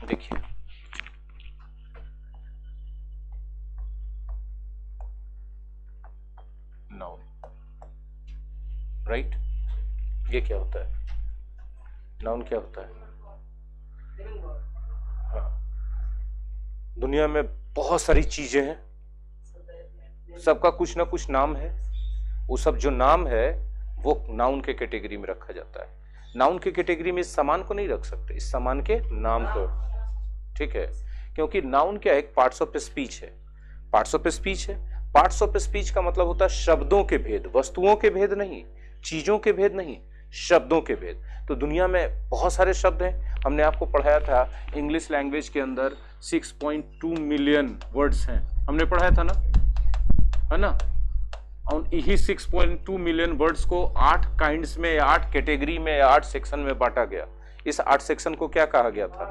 देखिए noun, right, ये क्या होता है? नाउन क्या होता है? हाँ, दुनिया में बहुत सारी चीजें हैं, सबका कुछ ना कुछ नाम है, वो सब जो नाम है वो नाउन के कैटेगरी में रखा जाता है। नाउन के कैटेगरी में इस सामान को नहीं रख सकते, इस सामान के नाम को, ठीक है, क्योंकि नाउन क्या है? एक पार्ट्स ऑफ स्पीच है। पार्ट्स ऑफ स्पीच है, पार्ट्स ऑफ स्पीच का मतलब होता है शब्दों के भेद, वस्तुओं के भेद नहीं, चीजों के भेद नहीं, शब्दों के भेद। तो दुनिया में बहुत सारे शब्द हैं, हमने आपको पढ़ाया था इंग्लिश लैंग्वेज के अंदर 6.2 मिलियन वर्ड्स हैं, हमने पढ़ाया था ना, है ना। और यही 6.2 मिलियन वर्ड्स को 8 काइंड्स में या 8 कैटेगरी में या 8 सेक्शन में बांटा गया। इस 8 सेक्शन को क्या कहा गया था?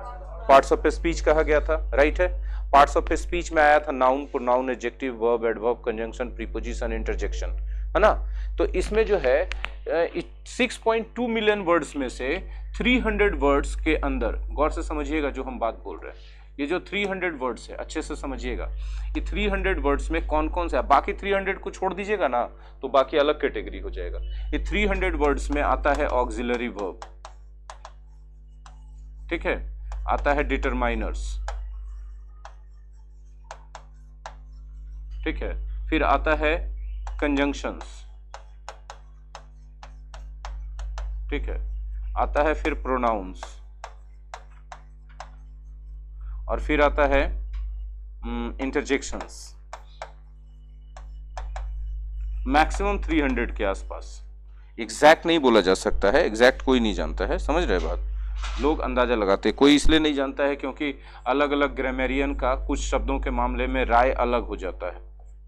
पार्ट्स ऑफ स्पीच कहा गया था, राइट है। पार्ट्स ऑफ स्पीच में आया था noun, pronoun, adjective, verb, adverb, conjunction, preposition, interjection, है ना। तो इसमें जो है 6.2 मिलियन वर्ड्स में से 300 वर्ड्स के अंदर, गौर से समझिएगा जो हम बात बोल रहे हैं, ये जो 300 वर्ड्स है अच्छे से समझिएगा, ये 300 वर्ड्स में कौन कौन सा है, बाकी 300 को छोड़ दीजिएगा ना तो बाकी अलग कैटेगरी हो जाएगा। ये 300 वर्ड्स में आता है ऑक्सिलरी वर्ब, ठीक है, आता है डिटरमाइनर्स, ठीक है, फिर आता है कंजंक्शंस, ठीक है, आता है फिर प्रोनाउंस, और फिर आता है इंटरजेक्शंस। मैक्सिमम 300 के आसपास, एग्जैक्ट नहीं बोला जा सकता है, एग्जैक्ट कोई नहीं जानता है, समझ रहे बात, लोग अंदाजा लगाते हैं। कोई इसलिए नहीं जानता है क्योंकि अलग अलग ग्रामेरियन का कुछ शब्दों के मामले में राय अलग हो जाता है,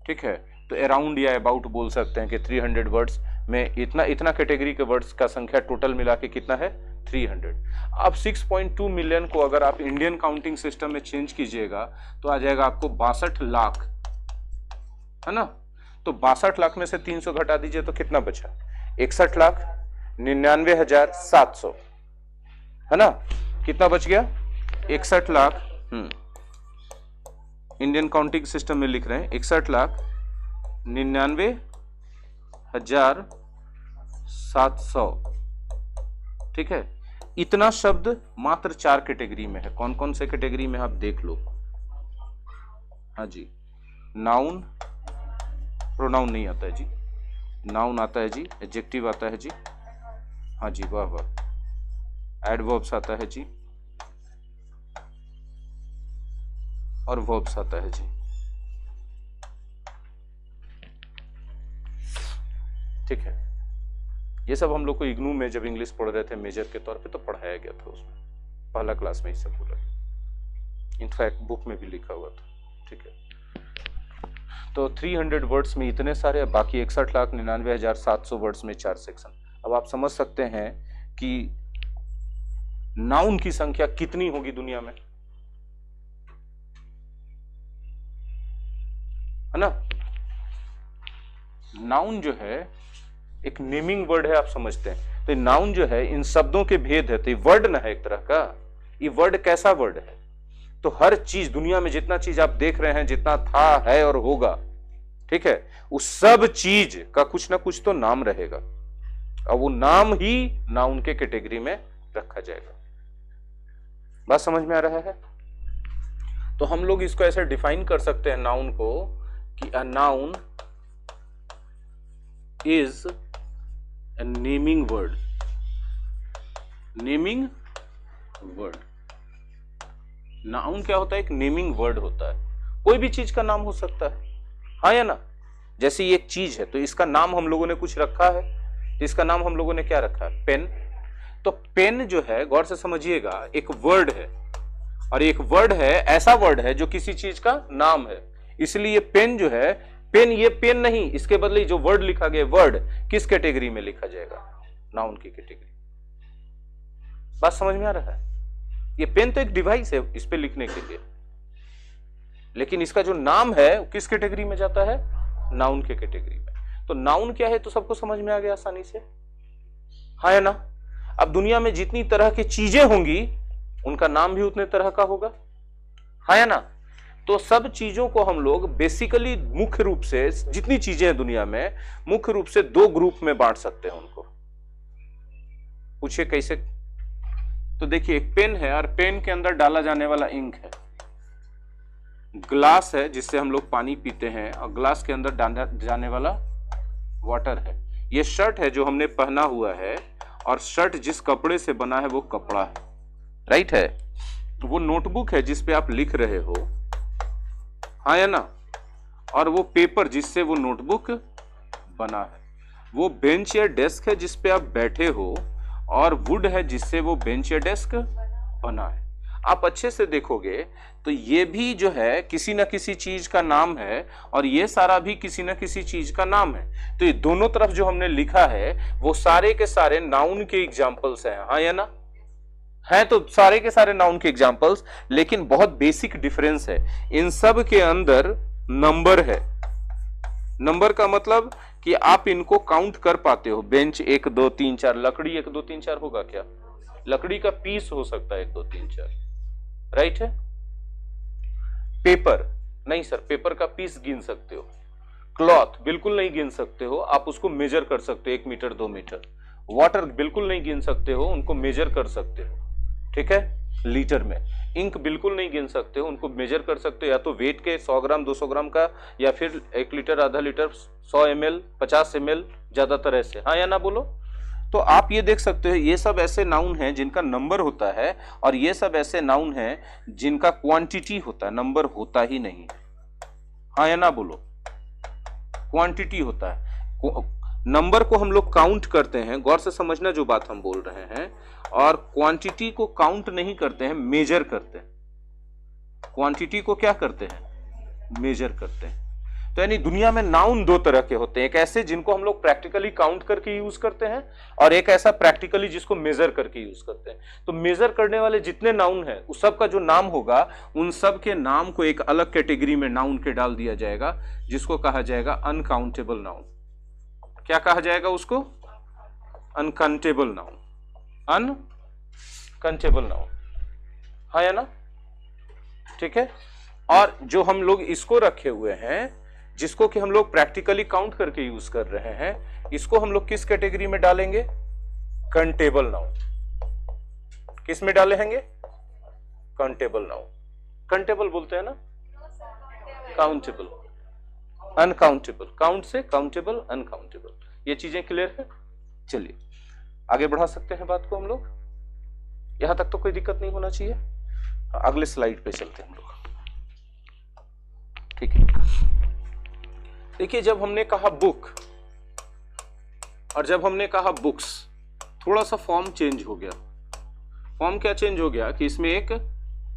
ठीक है। तो अराउंड या अबाउट बोल सकते हैं कि 300 वर्ड्स में इतना इतना कैटेगरी के वर्ड्स का संख्या टोटल मिला के कितना है? 300। अब 6.2 मिलियन को अगर आप इंडियन काउंटिंग सिस्टम में चेंज कीजिएगा तो आ जाएगा आपको 62 लाख, है ना। तो 62 लाख में से 300 घटा दीजिए तो कितना बचा? 61,99,700, है ना। कितना बच गया? 61 लाख। इंडियन काउंटिंग सिस्टम में लिख रहे हैं 61,99,700, ठीक है। इतना शब्द मात्र 4 कैटेगरी में है। कौन कौन से कैटेगरी में आप देख लो। हाँ जी, नाउन, प्रोनाउन नहीं आता है जी, नाउन आता है जी, एडजेक्टिव आता है जी, हाँ जी, वाह वाह, एडवर्ब्स आता है जी, और वर्ब्स आता है जी, ठीक है। ये सब हम लोग को इग्नू में जब इंग्लिश पढ़ रहे थे मेजर के तौर पे तो पढ़ाया गया था, उसमें पहला क्लास में ही सब पूरा, इनफैक्ट बुक में भी लिखा हुआ था, ठीक है। तो 300 वर्ड्स में इतने सारे, बाकी 61,99,700 वर्ड्स में 4 सेक्शन। अब आप समझ सकते हैं कि नाउन की संख्या कितनी होगी दुनिया में, है ना। नाउन जो है एक नेमिंग वर्ड है, आप समझते हैं। तो नाउन जो है इन शब्दों के भेद है, तो ये वर्ड ना है एक तरह का। ये वर्ड कैसा वर्ड है? तो हर चीज दुनिया में जितना चीज आप देख रहे हैं, जितना था, है और होगा, ठीक है, उस सब चीज का कुछ ना कुछ तो नाम रहेगा, और वो नाम ही नाउन के कैटेगरी में रखा जाएगा। बात समझ में आ रहा है? तो हम लोग इसको ऐसे डिफाइन कर सकते हैं नाउन को कि a noun is a naming word, naming word. Noun क्या होता है? एक नेमिंग वर्ड होता है, कोई भी चीज का नाम हो सकता है, हाँ या ना। जैसे ये एक चीज है तो इसका नाम हम लोगों ने कुछ रखा है, इसका नाम हम लोगों ने क्या रखा है? पेन। तो पेन जो है, गौर से समझिएगा, एक वर्ड है, और एक वर्ड है, ऐसा वर्ड है जो किसी चीज का नाम है, इसलिए पेन जो है, पेन, ये पेन नहीं, इसके बदले जो वर्ड लिखा गया, वर्ड किस कैटेगरी में लिखा जाएगा? नाउन की कैटेगरी। बात समझ में आ रहा है? ये पेन तो एक डिवाइस है इस पे लिखने के लिए, लेकिन इसका जो नाम है किस कैटेगरी में जाता है? नाउन के कैटेगरी में। तो नाउन क्या है तो सबको समझ में आ गया आसानी से, हाँ या ना। अब दुनिया में जितनी तरह की चीजें होंगी उनका नाम भी उतने तरह का होगा, हाँ या ना। तो सब चीजों को हम लोग बेसिकली मुख्य रूप से, जितनी चीजें हैं दुनिया में, मुख्य रूप से दो ग्रुप में बांट सकते हैं उनको। पूछिए कैसे? तो देखिए, एक पेन है और पेन के अंदर डाला जाने वाला इंक है, ग्लास है जिससे हम लोग पानी पीते हैं और ग्लास के अंदर डाला जाने वाला वाटर है, ये शर्ट है जो हमने पहना हुआ है और शर्ट जिस कपड़े से बना है वो कपड़ा है, राइट है। वो नोटबुक है जिस पे आप लिख रहे हो, हाँ या ना। और वो पेपर जिससे वो नोटबुक बना है, वो बेंच या डेस्क है जिस पे आप बैठे हो, और वुड है जिससे वो बेंच या डेस्क बना है। आप अच्छे से देखोगे तो ये भी जो है किसी ना किसी चीज का नाम है और ये सारा भी किसी ना किसी चीज का नाम है। तो ये दोनों तरफ जो हमने लिखा है वो सारे के सारे नाउन के एग्जाम्पल्स हैं, हाँ या ना। है तो सारे के सारे नाउन के एग्जाम्पल्स, लेकिन बहुत बेसिक डिफरेंस है। इन सब के अंदर नंबर है। नंबर का मतलब कि आप इनको काउंट कर पाते हो। बेंच 1 2 3 4, लकड़ी 1 2 3 4 होगा क्या? लकड़ी का पीस हो सकता है 1 2 3 4, राइट है। पेपर नहीं सर, पेपर का पीस गिन सकते हो। क्लॉथ बिल्कुल नहीं गिन सकते हो, आप उसको मेजर कर सकते हो 1 मीटर 2 मीटर। वाटर बिल्कुल नहीं गिन सकते हो, उनको मेजर कर सकते हो, ठीक है, लीटर में। इंक बिल्कुल नहीं गिन सकते हो, उनको मेजर कर सकते हो या तो वेट के 100 ग्राम 200 ग्राम का, या फिर 1 लीटर आधा लीटर 100 ml 50 ml, ज्यादातर ऐसे, हाँ या ना बोलो। तो आप ये देख सकते हो ये सब ऐसे नाउन हैं जिनका नंबर होता है, और ये सब ऐसे नाउन हैं जिनका क्वांटिटी होता है, नंबर होता ही नहीं, हाँ या ना बोलो। क्वांटिटी होता है, नंबर को हम लोग काउंट करते हैं, गौर से समझना जो बात हम बोल रहे हैं, और क्वांटिटी को काउंट नहीं करते हैं, मेजर करते हैं। क्वांटिटी को क्या करते हैं? मेजर करते हैं। तो यानी दुनिया में नाउन दो तरह के होते हैं, एक ऐसे जिनको हम लोग प्रैक्टिकली काउंट करके यूज करते हैं, और एक ऐसा प्रैक्टिकली जिसको मेजर करके यूज करते हैं। तो मेजर करने वाले जितने नाउन हैं उस सब का जो नाम होगा, उन सब के नाम को एक अलग कैटेगरी में नाउन के डाल दिया जाएगा, जिसको कहा जाएगा अनकाउंटेबल नाउन। क्या कहा जाएगा उसको? अनकाउंटेबल नाउन, अनकाउंटेबल नाउन, हाँ या ना, ठीक है। और जो हम लोग इसको रखे हुए हैं, जिसको कि हम लोग प्रैक्टिकली काउंट करके यूज कर रहे हैं, इसको हम लोग किस कैटेगरी में डालेंगे? Countable noun. किस में डालेंगे? Countable noun. काउंटेबल बोलते हैं ना, काउंटेबल, अनकाउंटेबल, काउंट से काउंटेबल, अनकाउंटेबल। ये चीजें क्लियर है? चलिए आगे बढ़ा सकते हैं बात को हम लोग, यहां तक तो कोई दिक्कत नहीं होना चाहिए। अगले स्लाइड पे चलते हैं हम लोग, ठीक है। देखिए, जब हमने कहा बुक और जब हमने कहा बुक्स, थोड़ा सा फॉर्म चेंज हो गया। फॉर्म क्या चेंज हो गया कि इसमें एक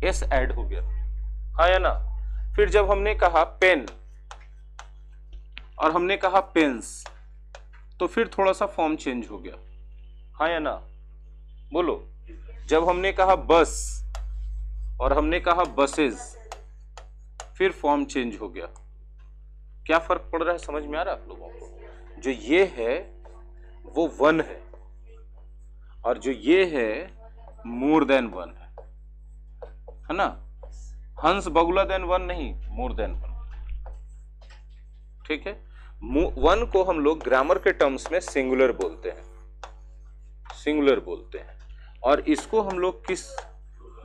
एस ऐड हो गया, हाँ या ना। फिर जब हमने कहा पेन और हमने कहा पेन्स, तो फिर थोड़ा सा फॉर्म चेंज हो गया, हाँ या ना बोलो। जब हमने कहा बस और हमने कहा बसेस, फिर फॉर्म चेंज हो गया। क्या फर्क पड़ रहा है, समझ में आ रहा है आप लोगों को? जो ये है वो वन है, और जो ये है मोर देन वन है ना। हंस बगुला देन वन नहीं, मोर देन वन, ठीक है। वन को हम लोग ग्रामर के टर्म्स में सिंगुलर बोलते हैं, सिंगुलर बोलते हैं, और इसको हम लोग किस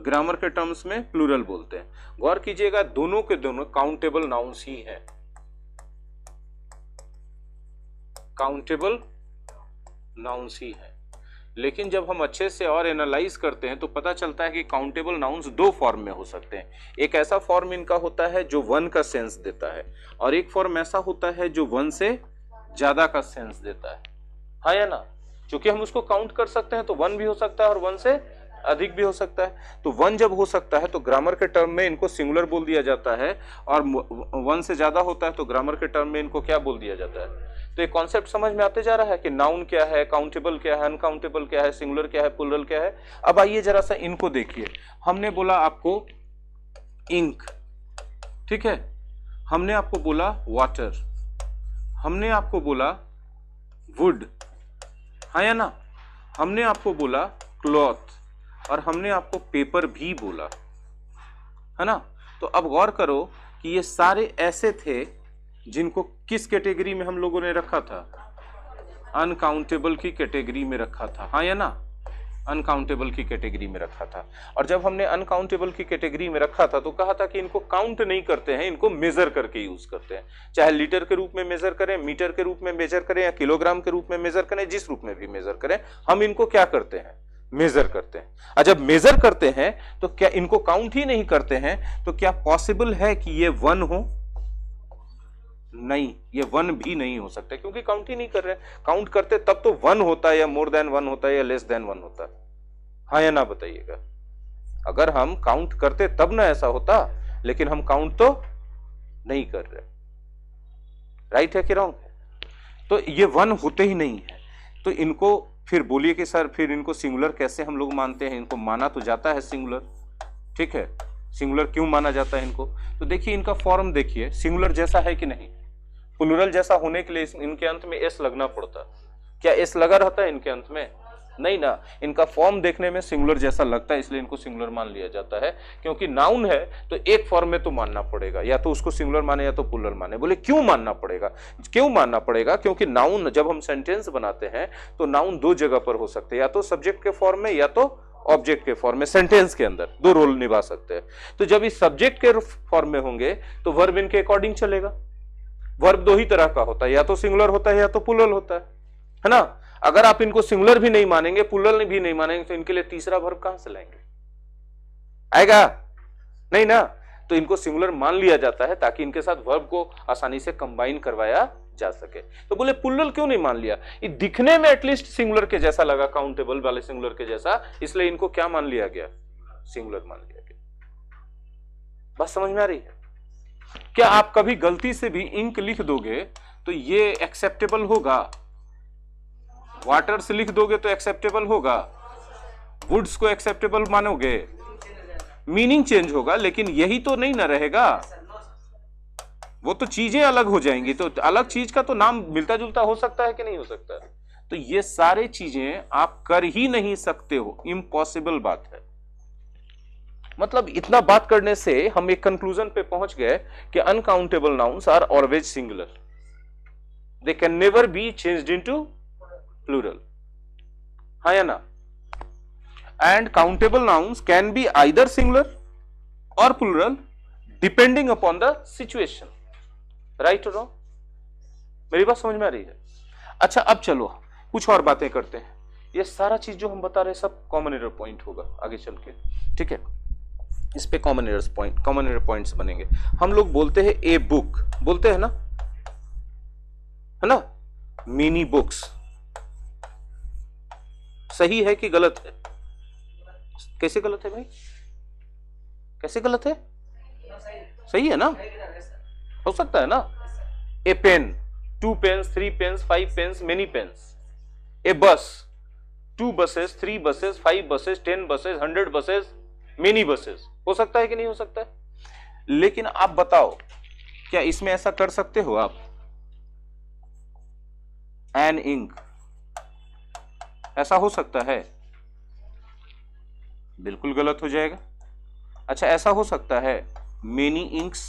ग्रामर के टर्म्स में प्लूरल बोलते हैं। गौर कीजिएगा, दोनों के दोनों काउंटेबल नाउन्स ही हैं, काउंटेबल नाउन्स ही है। लेकिन जब हम अच्छे से और एनालाइज करते हैं तो पता चलता है कि काउंटेबल नाउन्स दो फॉर्म में हो सकते हैं। एक ऐसा फॉर्म इनका होता है जो वन का सेंस देता है, और एक फॉर्म ऐसा होता है जो वन से ज्यादा का सेंस देता है, हाँ या ना। क्योंकि हम उसको काउंट कर सकते हैं तो वन भी हो सकता है और वन से अधिक भी हो सकता है। तो वन जब हो सकता है तो ग्रामर के टर्म में इनको सिंगुलर बोल दिया जाता है, और वन से ज्यादा होता है तो ग्रामर के टर्म में इनको क्या बोल दिया जाता है। तो ये कॉन्सेप्ट समझ में आते जा रहा है कि नाउन क्या है, काउंटेबल क्या है, अनकाउंटेबल क्या है, सिंगुलर क्या है, प्लूरल क्या है। अब आइए जरा सा इनको देखिए। हमने बोला आपको इंक, ठीक है, हमने आपको बोला वाटर, हमने आपको बोला वुड, हाँ या ना, हमने आपको बोला क्लॉथ, और हमने आपको पेपर भी बोला, है ना। तो अब गौर करो कि ये सारे ऐसे थे जिनको किस कैटेगरी में हम लोगों ने रखा था, अनकाउंटेबल की कैटेगरी में रखा था, हाँ या ना, अनकाउंटेबल की कैटेगरी में रखा था। और जब हमने अनकाउंटेबल की कैटेगरी में रखा था तो कहा था कि इनको काउंट नहीं करते हैं, इनको मेजर करके यूज करते हैं, चाहे लीटर के रूप में मेजर करें, मीटर के रूप में मेजर करें या किलोग्राम के रूप में मेजर करें, जिस रूप में भी मेजर करें, हम इनको क्या करते हैं, मेजर करते हैं। और जब मेजर करते हैं तो क्या इनको काउंट ही नहीं करते हैं, तो क्या पॉसिबल है कि ये 1 हो? नहीं, ये 1 भी नहीं हो सकता, क्योंकि काउंट ही नहीं कर रहे। काउंट करते तब तो 1 होता है, या मोर देन 1 होता है, या लेस देन 1 होता है, हाँ या ना बताइएगा। अगर हम काउंट करते तब ना ऐसा होता, लेकिन हम काउंट तो नहीं कर रहे, राइट है कि रॉन्ग? तो ये 1 होते ही नहीं है। तो इनको फिर बोलिए कि सर फिर इनको सिंगुलर कैसे हम लोग मानते हैं? इनको माना तो जाता है सिंगुलर, ठीक है। सिंगुलर क्यों माना जाता है इनको? तो देखिए इनका फॉर्म देखिए, सिंगुलर जैसा है कि नहीं? प्लूरल जैसा होने के लिए इनके अंत में एस लगना पड़ता। क्या एस लगा रहता है इनके अंत में? नहीं ना। इनका फॉर्म देखने में सिंगुलर जैसा लगता है, इसलिए इनको सिंगुलर मान लिया जाता है। क्योंकि नाउन है तो एक फॉर्म में तो मानना पड़ेगा, या तो उसको सिंगुलर माने या तो प्लूरल माने। बोले क्यों मानना पड़ेगा? क्यों मानना पड़ेगा? क्योंकि नाउन जब हम सेंटेंस बनाते हैं तो नाउन 2 जगह पर हो सकते हैं, या तो सब्जेक्ट के फॉर्म में या तो ऑब्जेक्ट के फॉर्म में। सेंटेंस के अंदर 2 रोल निभा सकते हैं। तो जब इस सब्जेक्ट के फॉर्म में होंगे तो वर्ब इनके अकॉर्डिंग चलेगा। वर्ब 2 ही तरह का होता है, या तो सिंगुलर होता है या तो प्लूरल होता है ना। अगर आप इनको सिंगुलर भी नहीं मानेंगे, प्लूरल भी नहीं मानेंगे, तो इनके लिए तीसरा वर्ब कहां से लाएंगे? आएगा नहीं ना। तो इनको सिंगुलर मान लिया जाता है ताकि इनके साथ वर्ब को आसानी से कंबाइन करवाया जा सके। तो बोले प्लूरल क्यों नहीं मान लिया? ये दिखने में एटलीस्ट सिंगुलर के जैसा लगा, काउंटेबल वाले सिंगुलर के जैसा, इसलिए इनको क्या मान लिया गया? सिंगुलर मान लिया गया। बात समझ में आ रही है? क्या आप कभी गलती से भी इंक लिख दोगे तो ये एक्सेप्टेबल होगा? वाटर से लिख दोगे तो एक्सेप्टेबल होगा? वुड्स को एक्सेप्टेबल मानोगे? मीनिंग चेंज होगा, लेकिन यही तो नहीं ना रहेगा। वो तो चीजें अलग हो जाएंगी, तो अलग चीज का तो नाम मिलता जुलता हो सकता है कि नहीं हो सकता? तो ये सारे चीजें आप कर ही नहीं सकते हो, इम्पॉसिबल बात है। मतलब इतना बात करने से हम एक कंक्लूजन पे पहुंच गए कि uncountable nouns are always singular, they can never be changed into plural, हाँ या ना। And countable nouns can be either singular और plural depending upon the situation, right और रॉन्ग? मेरी बात समझ में आ रही है? अच्छा, अब चलो कुछ और बातें करते हैं। ये सारा चीज जो हम बता रहे हैं सब कॉमन एरर पॉइंट होगा आगे चल के, ठीक है। इस पे कॉमन एरर पॉइंट्स बनेंगे। हम लोग बोलते हैं ए बुक, बोलते हैं ना, है ना, मिनी बुक्स। सही है कि गलत है? कैसे गलत है भाई? कैसे गलत है? सही है ना? हो सकता है ना। A pen, 2 pens, 3 pens, 5 pens, many pens. A bus, 2 buses, 3 buses, 5 buses, 10 buses, 100 buses, many buses. हो सकता है कि नहीं हो सकता है? लेकिन आप बताओ, क्या इसमें ऐसा कर सकते हो आप? एन इंक, ऐसा हो सकता है? बिल्कुल गलत हो जाएगा। अच्छा, ऐसा हो सकता है मेनी इंक्स?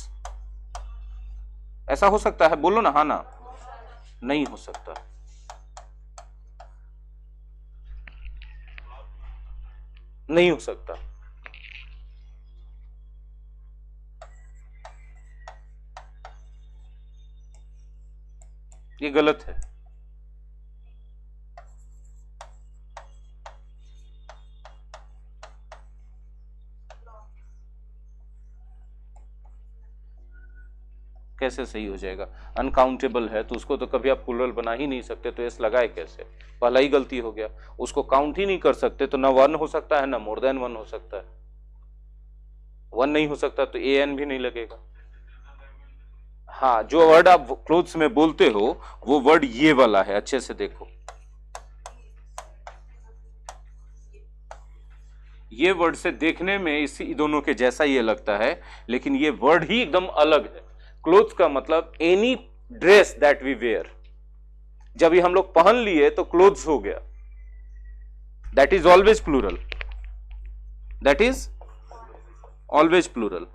ऐसा हो सकता है? बोलो ना, हाँ ना। नहीं हो सकता। नहीं हो सकता। ये गलत है। कैसे सही हो जाएगा? अनकाउंटेबल है तो उसको तो कभी आप प्लूरल बना ही नहीं सकते, तो एस लगाए कैसे? पहला ही गलती हो गया। उसको काउंट ही नहीं कर सकते तो ना 1 हो सकता है ना मोर देन 1 हो सकता है। 1 नहीं हो सकता तो ए एन भी नहीं लगेगा। हाँ, जो वर्ड आप क्लोथ्स में बोलते हो वो वर्ड ये वाला है, अच्छे से देखो। ये वर्ड से देखने में इसी दोनों के जैसा ये लगता है, लेकिन ये वर्ड ही एकदम अलग है। क्लोथ का मतलब any dress that we wear. जब ये हम लोग पहन लिए तो क्लोथ्स हो गया, that is always plural. That is always plural.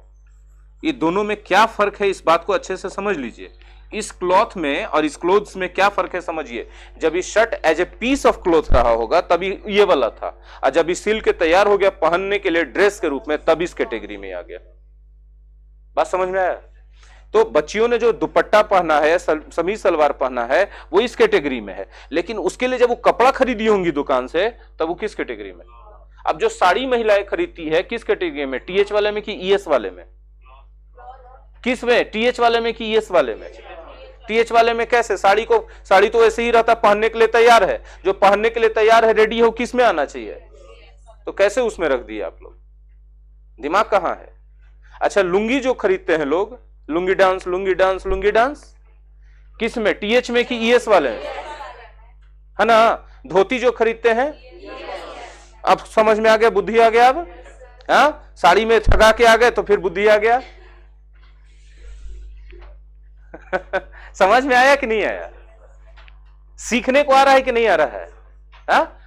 ये दोनों में क्या फर्क है, इस बात को अच्छे से समझ लीजिए। इस क्लॉथ में और इस क्लोथ्स में क्या फर्क है समझिए। जब ये shirt as a piece of cloth रहा होगा तभी ये वाला था, और जब ये सिल के तैयार हो गया पहनने के लिए ड्रेस के रूप में, तब इस कैटेगरी में आ गया। बात समझ में आया? तो बच्चियों ने जो दुपट्टा पहना है, समीज सलवार पहना है, वो इस कैटेगरी में है, लेकिन उसके लिए जब वो कपड़ा खरीदी होंगी दुकान से, तब वो किस कैटेगरी में? अब जो साड़ी महिलाएं खरीदती है किस कैटेगरी में, टीएच वाले में कि ईएस वाले में? किस में, टीएच वाले में कि ईएस वाले में? टीएच वाले में कैसे? साड़ी तो ऐसे ही रहता, पहनने के लिए तैयार है, जो पहनने के लिए तैयार है, रेडी हो, किस में आना चाहिए? तो कैसे उसमें रख दिए आप लोग? दिमाग कहां है? अच्छा, लुंगी जो खरीदते हैं लोग, lungi dance, lungi dance, lungi dance, किस में, टीएच में कि ईएस वाले में? है ना? धोती जो खरीदते हैं, अब समझ में आ गया, बुद्धि आ गया। अब साड़ी में ठगा के आ गए तो फिर बुद्धि आ गया। समझ में आया कि नहीं आया? सीखने को आ रहा है कि नहीं आ रहा है?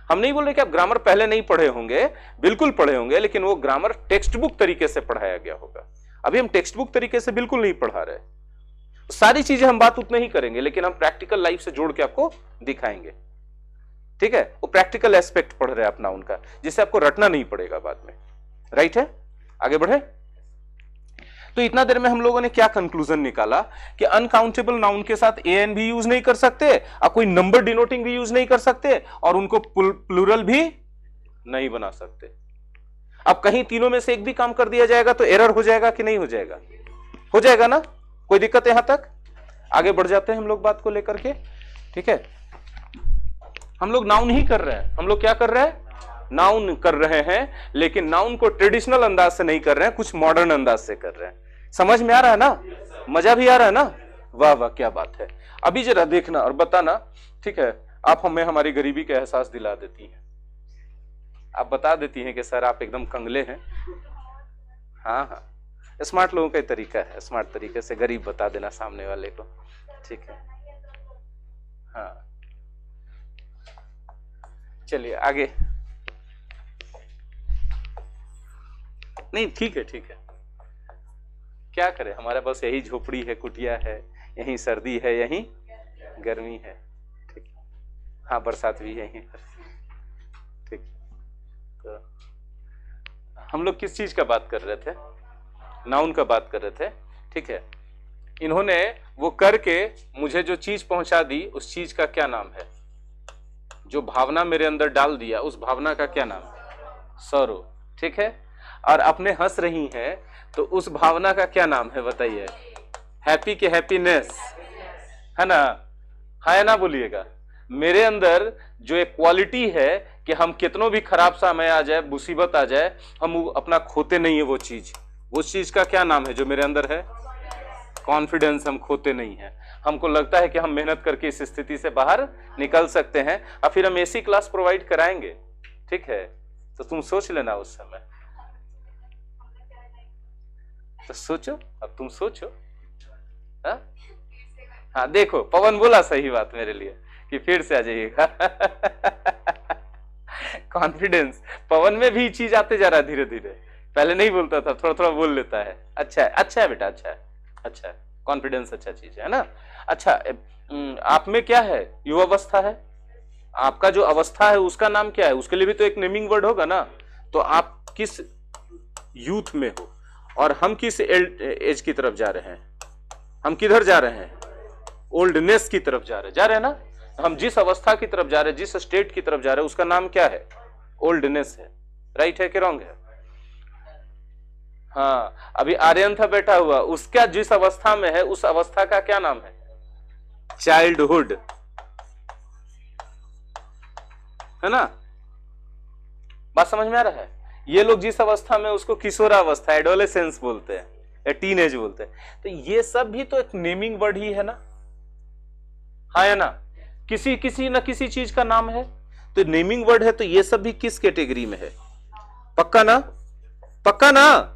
हम नहीं बोल रहे कि आप ग्रामर पहले नहीं पढ़े होंगे, बिल्कुल पढ़े होंगे, लेकिन वो ग्रामर टेक्स्ट बुक तरीके से पढ़ाया गया होगा। अभी हम टेक्स्ट बुक तरीके से बिल्कुल नहीं पढ़ा रहे। सारी चीजें हम बात उतना ही करेंगे, लेकिन हम प्रैक्टिकल लाइफ से जोड़ के आपको दिखाएंगे। ठीक है? वो प्रैक्टिकल एस्पेक्ट पढ़ रहे हैं अपना उनका, जिससे आपको रटना नहीं पड़ेगा बाद में। राइट है? आगे बढ़े। तो इतना देर में हम लोगों ने क्या कंक्लूजन निकाला कि अनकाउंटेबल नाउन के साथ एन भी यूज नहीं कर सकते, और कोई नंबर डिनोटिंग भी यूज नहीं कर सकते, और उनको प्लूरल भी नहीं बना सकते। अब कहीं तीनों में से एक भी काम कर दिया जाएगा तो एरर हो जाएगा कि नहीं हो जाएगा? हो जाएगा ना? कोई दिक्कत है यहां तक? आगे बढ़ जाते हैं हम लोग बात को लेकर के। ठीक है? हम लोग नाउन ही कर रहे हैं। हम लोग क्या कर रहे हैं? नाउन कर रहे हैं, लेकिन नाउन को ट्रेडिशनल अंदाज से नहीं कर रहे हैं, कुछ मॉडर्न अंदाज से कर रहे हैं। समझ में आ रहा है ना? मजा भी आ रहा है ना? वाह वाह, क्या बात है। अभी जरा देखना और बताना, ठीक है? आप हमें हमारी गरीबी का एहसास दिला देती हैं। आप बता देती हैं कि सर आप एकदम कंगले हैं। हाँ हाँ, स्मार्ट लोगों का तरीका है, स्मार्ट तरीके से गरीब बता देना सामने वाले को। ठीक है? हाँ, चलिए आगे। नहीं, ठीक है, ठीक है। क्या करें, हमारे पास यही झोपड़ी है, कुटिया है, यही सर्दी है, यही गर्मी है। ठीक, हाँ, बरसात भी यही। ठीक, तो हम लोग किस चीज का बात कर रहे थे? नाउन का बात कर रहे थे। ठीक है? इन्होंने वो करके मुझे जो चीज पहुंचा दी, उस चीज का क्या नाम है? जो भावना मेरे अंदर डाल दिया, उस भावना का क्या नाम है? सौरव। ठीक है? और अपने हंस रही हैं, तो उस भावना का क्या नाम है बताइए? हैप्पी के हैप्पीनेस, है ना? हाँ या ना बोलिएगा। मेरे अंदर जो एक क्वालिटी है कि हम कितनों भी खराब समय आ जाए, मुसीबत आ जाए, हम अपना खोते नहीं है वो चीज का क्या नाम है जो मेरे अंदर है? कॉन्फिडेंस। हम खोते नहीं है। हमको लगता है कि हम मेहनत करके इस स्थिति से बाहर निकल सकते हैं, और फिर हम ऐसी क्लास प्रोवाइड कराएंगे। ठीक है? तो तुम सोच लेना उस समय, तो सोचो, अब तुम सोचो। हाँ, देखो पवन बोला सही बात मेरे लिए कि फिर से आ जाइएगा। कॉन्फिडेंस, पवन में भी चीज आते जा रहा है धीरे धीरे। पहले नहीं बोलता था, थोड़ा थोड़ा बोल लेता है। अच्छा है, अच्छा है बेटा, अच्छा है, अच्छा है। कॉन्फिडेंस अच्छा चीज है ना? अच्छा, आप में क्या है? युवावस्था है। आपका जो अवस्था है उसका नाम क्या है? उसके लिए भी तो एक नेमिंग वर्ड होगा ना? तो आप किस यूथ में हो, और हम किस एज की तरफ जा रहे हैं? हम किधर जा रहे हैं? ओल्डनेस की तरफ जा रहे हैं ना? हम जिस अवस्था की तरफ जा रहे हैं, जिस स्टेट की तरफ जा रहे हैं, उसका नाम क्या है? ओल्डनेस है। राइट है कि रॉन्ग है? हाँ, अभी आर्यन था बैठा हुआ, उसका जिस अवस्था में है, उस अवस्था का क्या नाम है? चाइल्डहुड, है ना? बात समझ में आ रहा है? ये लोग जिस अवस्था में, उसको किशोरावस्था, एडोलेसेंस बोलते हैं, या टीनेज बोलते हैं। तो ये सब भी तो एक नेमिंग वर्ड ही है ना? हाँ या ना? किसी न किसी चीज का नाम है, तो नेमिंग वर्ड है। तो ये सब भी किस कैटेगरी में है? पक्का ना? पक्का ना?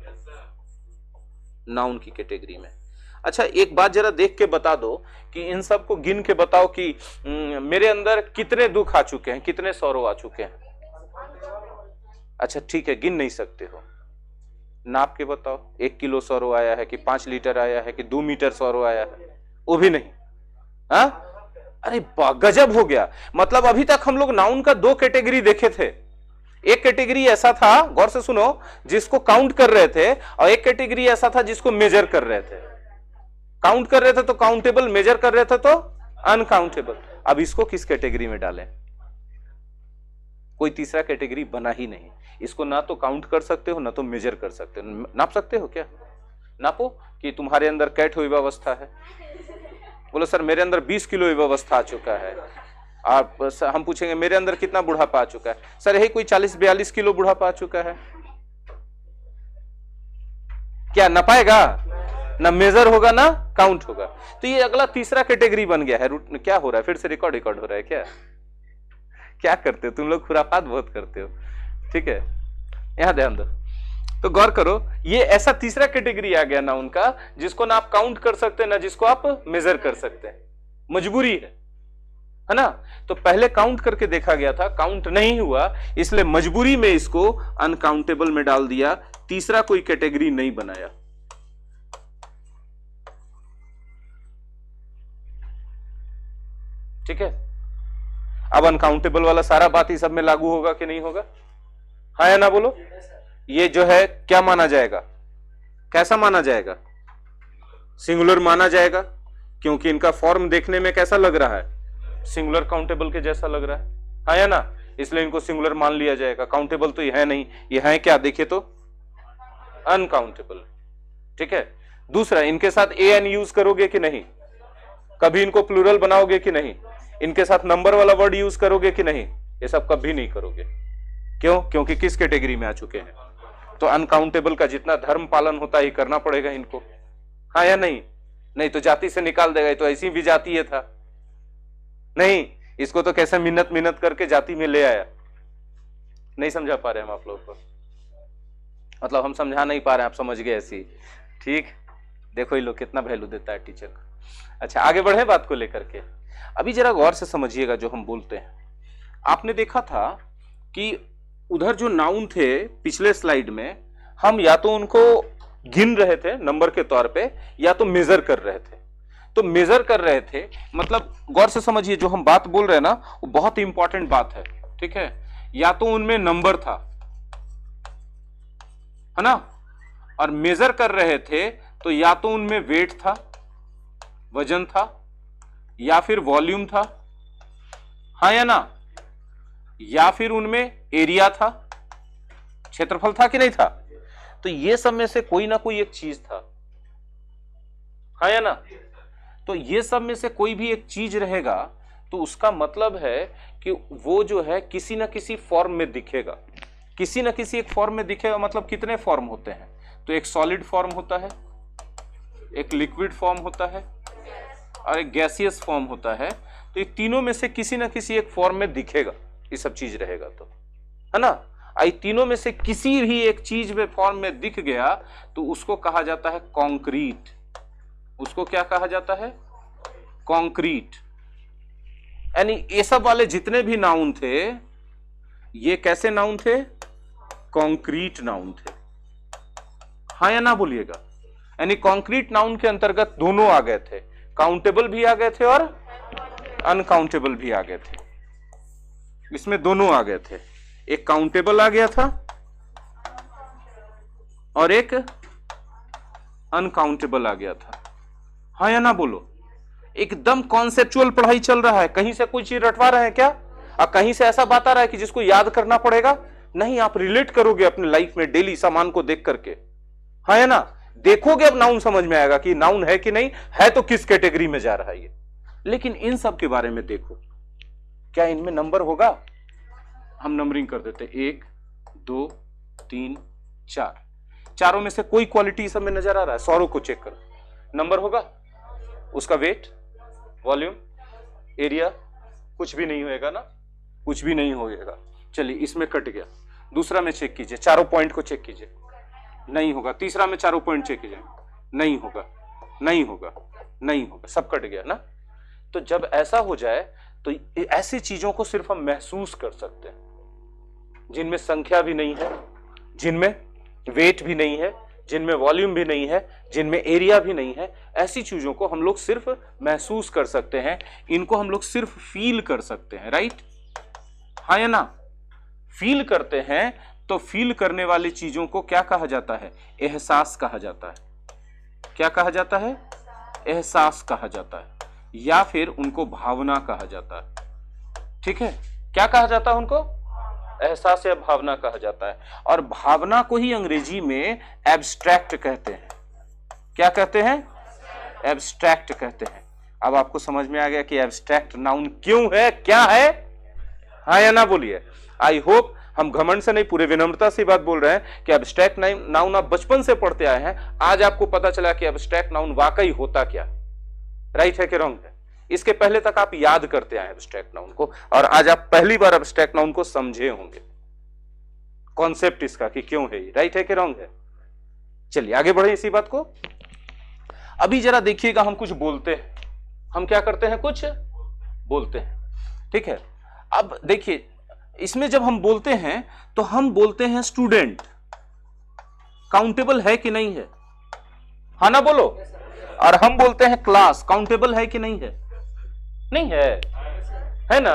नाउन की कैटेगरी में। अच्छा, एक बात जरा देख के बता दो कि इन सब को गिन के बताओ कि मेरे अंदर कितने दुख आ चुके हैं, कितने सौरव आ चुके हैं? अच्छा ठीक है, गिन नहीं सकते हो, नाप के बताओ 1 किलो सौरो आया है कि 5 लीटर आया है कि 2 मीटर सौरो आया है, वो भी नहीं। हाँ, अरे गजब हो गया। मतलब अभी तक हम लोग नाउन का 2 कैटेगरी देखे थे। एक कैटेगरी ऐसा था, गौर से सुनो, जिसको काउंट कर रहे थे, और एक कैटेगरी ऐसा था जिसको मेजर कर रहे थे। काउंट कर रहे थे तो काउंटेबल, मेजर कर रहे थे तो अनकाउंटेबल। अब इसको किस कैटेगरी में डालें? कोई तीसरा कैटेगरी बना ही नहीं। इसको ना तो काउंट कर सकते हो ना तो मेजर कर सकते हो। नाप सकते हो क्या? नापो कि तुम्हारे अंदर कैट हुई अवस्था है। बोलो सर मेरे अंदर 20 किलो अवस्था आ चुका है। आप हम पूछेंगे मेरे अंदर कितना बुढ़ापा आ चुका है? सर यही कोई 40-42 किलो बुढ़ापा आ चुका है। क्या नपाएगा? ना मेजर होगा ना काउंट होगा। तो ये अगला तीसरा कैटेगरी बन गया है। क्या हो रहा है? फिर से रिकॉर्ड हो रहा है क्या? क्या करते हो तुम लोग? खुरापात बहुत करते हो। ठीक है, यहां ध्यान दो। तो गौर करो, ये ऐसा तीसरा कैटेगरी आ गया ना उनका, जिसको ना आप काउंट कर सकते ना जिसको आप मेजर कर सकते हैं। मजबूरी है ना? तो पहले काउंट करके देखा गया था, काउंट नहीं हुआ, इसलिए मजबूरी में इसको अनकाउंटेबल में डाल दिया। तीसरा कोई कैटेगरी नहीं बनाया। ठीक है, अब अनकाउंटेबल वाला सारा बात इस सब में लागू होगा कि नहीं होगा? हाँ या ना बोलो? ये जो है क्या माना जाएगा? कैसा माना जाएगा? सिंगुलर माना जाएगा, क्योंकि इनका फॉर्म देखने में कैसा लग रहा है? सिंगुलर काउंटेबल के जैसा लग रहा है। हाँ या ना? इसलिए इनको सिंगुलर मान लिया जाएगा। काउंटेबल तो ये है नहीं, ये है क्या? देखिए तो अनकाउंटेबल। ठीक है, दूसरा, इनके साथ ए एन यूज करोगे कि नहीं? कभी इनको प्लूरल बनाओगे कि नहीं? इनके साथ नंबर वाला वर्ड यूज करोगे कि नहीं? ये सब कभी नहीं करोगे। क्यों? क्योंकि किस कैटेगरी में आ चुके हैं? तो अनकाउंटेबल का जितना धर्म पालन होता है करना पड़ेगा इनको। हाँ या नहीं? नहीं तो जाति से निकाल देगा। तो ऐसी भी जाति है था नहीं, इसको तो कैसे मिन्नत मिन्नत करके जाति में ले आया। नहीं समझा पा रहे हम आप लोगों को? मतलब हम समझा नहीं पा रहे, आप समझ गए ऐसी। ठीक, देखो ये लोग कितना वैल्यू देता है टीचर को। अच्छा, आगे बढ़े बात को लेकर के। अभी जरा गौर से समझिएगा जो हम बोलते हैं। आपने देखा था कि उधर जो नाउन थे पिछले स्लाइड में, हम या तो उनको गिन रहे थे नंबर के तौर पे, या तो मेजर कर रहे थे। तो मेजर कर रहे थे मतलब, गौर से समझिए, जो हम बात बोल रहे हैं ना वो बहुत इंपॉर्टेंट बात है। ठीक है, या तो उनमें नंबर था, है ना, और मेजर कर रहे थे तो या तो उनमें वेट था, वजन था, या फिर वॉल्यूम था। हाँ या ना? या फिर उनमें एरिया था, क्षेत्रफल था कि नहीं था? तो ये सब में से कोई ना कोई एक चीज था। हाँ या ना? तो ये सब में से कोई भी एक चीज रहेगा तो उसका मतलब है कि वो जो है किसी ना किसी फॉर्म में दिखेगा। किसी ना किसी एक फॉर्म में दिखेगा। मतलब कितने फॉर्म होते हैं? तो एक सॉलिड फॉर्म होता है, एक लिक्विड फॉर्म होता है, और एक गैसियस फॉर्म होता है। तो ये तीनों में से किसी ना किसी एक फॉर्म में दिखेगा, ये सब चीज रहेगा तो, है ना? आई तीनों में से किसी भी एक चीज में फॉर्म में दिख गया तो उसको कहा जाता है कॉन्क्रीट। उसको क्या कहा जाता है? कॉन्क्रीट। यानी ये सब वाले जितने भी नाउन थे, ये कैसे नाउन थे? कॉन्क्रीट नाउन थे। हाँ या ना बोलिएगा? यानी कॉन्क्रीट नाउन के अंतर्गत दोनों आ गए थे, काउंटेबल भी आ गए थे और अनकाउंटेबल भी आ गए थे। इसमें दोनों आ गए थे, एक काउंटेबल आ गया था और एक अनकाउंटेबल आ गया था। हाँ या ना बोलो? एकदम कॉन्सेप्चुअल पढ़ाई चल रहा है। कहीं से कोई चीज रटवा रहे हैं क्या? और कहीं से ऐसा बात आ रहा है कि जिसको याद करना पड़ेगा? नहीं, आप रिलेट करोगे अपने लाइफ में डेली सामान को देख करके। हाँ या ना? देखोगे, अब नाउन समझ में आएगा कि नाउन है कि नहीं है, तो किस कैटेगरी में जा रहा है ये। लेकिन इन सब के बारे में देखो, क्या इनमें नंबर होगा? हम नंबरिंग कर देते, 1 2 3 4। चारों में से कोई क्वालिटी सब में नजर आ रहा है? सौरों को चेक करो, नंबर होगा? उसका वेट, वॉल्यूम, एरिया कुछ भी नहीं होएगा ना? कुछ भी नहीं होएगा। चलिए, इसमें कट गया। दूसरा में चेक कीजिए, चारों पॉइंट को चेक कीजिए, नहीं होगा। तीसरा में चारों पॉइंट चेक कीजिए, नहीं होगा, नहीं होगा, नहीं होगा, सब कट गया ना? तो जब ऐसा हो जाए तो ऐसी चीजों को सिर्फ हम महसूस कर सकते हैं। जिनमें संख्या भी नहीं है, जिनमें वेट भी नहीं है, जिनमें वॉल्यूम भी नहीं है, जिनमें एरिया भी नहीं है, ऐसी चीजों को हम लोग सिर्फ महसूस कर सकते हैं, इनको हम लोग सिर्फ फील कर सकते हैं, राइट? हाँ या ना? फील करते हैं तो फील करने वाली चीजों को क्या कहा जाता है? एहसास कहा जाता है। क्या कहा जाता है? एहसास कहा जाता है, या फिर उनको भावना कहा जाता है। ठीक है, क्या कहा जाता है उनको? एहसास या भावना कहा जाता है। और भावना को ही अंग्रेजी में एब्स्ट्रैक्ट कहते हैं। क्या कहते हैं? एब्स्ट्रैक्ट कहते हैं। अब आपको समझ में आ गया कि एब्स्ट्रैक्ट नाउन क्यों है, क्या है? हाँ या ना बोलिए। आई होप हम घमंड से नहीं, पूरे विनम्रता से बात बोल रहे हैं कि एब्स्ट्रैक्ट नाउन आप बचपन से पढ़ते आए हैं, आज आपको पता चला कि एब्स्ट्रैक्ट नाउन वाकई होता क्या। राइट है कि रॉन्ग है? इसके पहले तक आप याद करते आए एब्स्ट्रैक्ट नाउन को, और आज आप पहली बार एब्स्ट्रैक्ट नाउन को समझे होंगे, कॉन्सेप्ट इसका कि क्यों है ये। राइट है कि रॉन्ग है? चलिए आगे बढ़े इसी बात को। अभी जरा देखिएगा, हम कुछ बोलते हैं, हम क्या करते हैं? कुछ बोलते हैं। ठीक है, अब देखिए इसमें जब हम बोलते हैं तो हम बोलते हैं स्टूडेंट, काउंटेबल है कि नहीं है? हाँ ना बोलो। और हम बोलते हैं क्लास, काउंटेबल है कि नहीं है? नहीं है ना?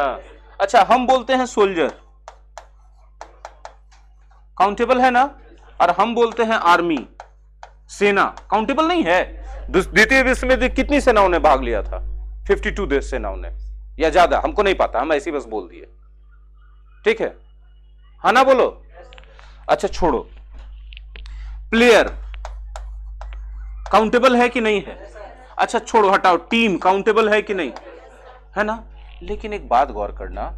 अच्छा, हम बोलते हैं सोल्जर, काउंटेबल है ना? और हम बोलते हैं आर्मी, सेना, काउंटेबल नहीं है? द्वितीय विश्व में कितनी सेनाओं ने भाग लिया था? 52 देश सेनाओं ने, या ज्यादा, हमको नहीं पता, हम ऐसे बस बोल दिए। ठीक है, हाँ ना बोलो। अच्छा छोड़ो, प्लेयर काउंटेबल है कि नहीं है? अच्छा छोड़ो, हटाओ, टीम काउंटेबल है कि नहीं? है ना? लेकिन एक बात गौर करना,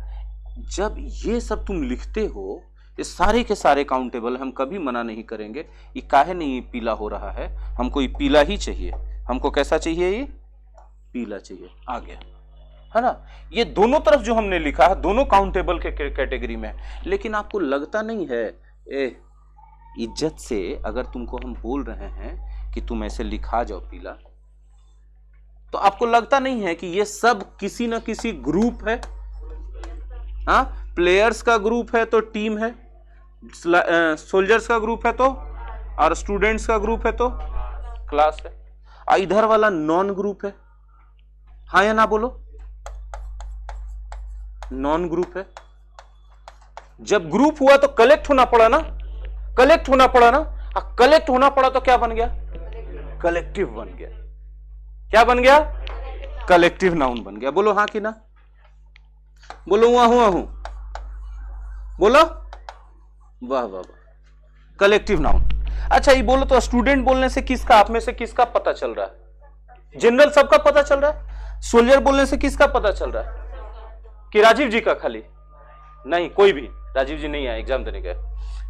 जब ये सब तुम लिखते हो, ये सारे के सारे काउंटेबल, हम कभी मना नहीं करेंगे ये काहे नहीं पीला हो रहा है, हमको ये पीला ही चाहिए। हमको कैसा चाहिए? ये पीला चाहिए। आ गया, है ना? ये दोनों तरफ जो हमने लिखा है, दोनों काउंटेबल के कैटेगरी में। लेकिन आपको लगता नहीं है, इज्जत से अगर तुमको हम बोल रहे हैं कि तुम ऐसे लिखा जाओ पीला, तो आपको लगता नहीं है कि ये सब किसी ना किसी ग्रुप है? हाँ, प्लेयर्स का ग्रुप है तो टीम है, सोल्जर्स का ग्रुप है तो, और स्टूडेंट्स का ग्रुप है तो क्लास है, और इधर वाला नॉन ग्रुप है। हाँ या ना बोलो? नॉन ग्रुप है। जब ग्रुप हुआ तो कलेक्ट होना पड़ा ना, कलेक्ट होना पड़ा ना, कलेक्ट होना पड़ा तो क्या बन गया? कलेक्टिव बन गया। क्या बन गया? कलेक्टिव नाउन बन गया। बोलो हाँ कि ना? बोलो वहां हूं, बोलो वाह वाह वाह, कलेक्टिव नाउन। अच्छा ये बोलो तो स्टूडेंट बोलने से किसका, आप में से किसका पता चल रहा है? जनरल सबका पता चल रहा है। सोल्जर बोलने से किसका पता चल रहा है? कि राजीव जी का खाली? नहीं, कोई भी, राजीव जी नहीं आए, एग्जाम देने गए।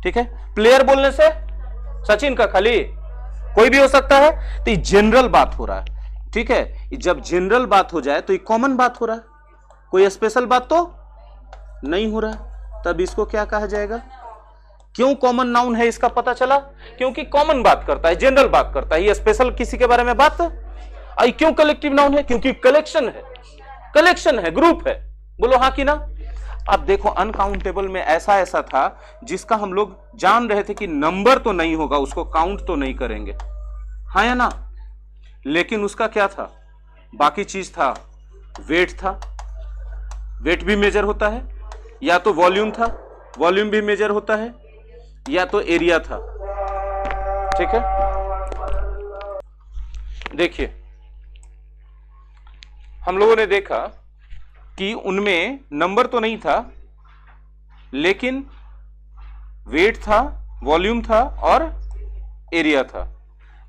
ठीक है, प्लेयर बोलने से सचिन का खाली? कोई भी हो सकता है। तो ये जनरल बात हो रहा है। ठीक है, जब जनरल बात हो जाए तो ये कॉमन बात हो रहा है, कोई स्पेशल बात तो नहीं हो रहा है। तब इसको क्या कहा जाएगा? क्यों कॉमन नाउन है इसका पता चला? क्योंकि कॉमन बात करता है, जनरल बात करता है, ये स्पेशल किसी के बारे में बात। आई क्यों कलेक्टिव नाउन है? क्योंकि कलेक्शन है, कलेक्शन है, ग्रुप है। बोलो हाँ कि ना? अब देखो अनकाउंटेबल में ऐसा ऐसा था जिसका हम लोग जान रहे थे कि नंबर तो नहीं होगा, उसको काउंट तो नहीं करेंगे। हाँ या ना? लेकिन उसका क्या था? बाकी चीज था, वेट था, वेट भी मेजर होता है, या तो वॉल्यूम था, वॉल्यूम भी मेजर होता है, या तो एरिया था। ठीक है, देखिए हम लोगों ने देखा कि उनमें नंबर तो नहीं था, लेकिन वेट था, वॉल्यूम था और एरिया था।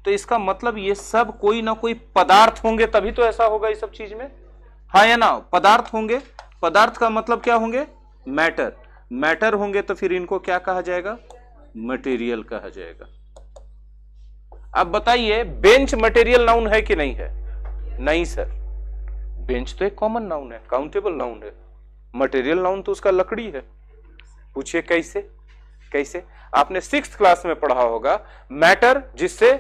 तो इसका मतलब ये सब कोई ना कोई पदार्थ होंगे, तभी तो ऐसा होगा इस सब चीज में। हाँ या ना? पदार्थ होंगे। पदार्थ का मतलब क्या होंगे? मैटर। मैटर होंगे तो फिर इनको क्या कहा जाएगा? मटेरियल कहा जाएगा। अब बताइए, बेंच मटेरियल नाउन है कि नहीं है? नहीं सर, बेंच तो एक कॉमन नाउन है, काउंटेबल नाउन है। मटेरियल नाउन तो उसका लकड़ी है। पूछिए कैसे? कैसे? आपने 6th क्लास में पढ़ा होगा, मैटर जिससे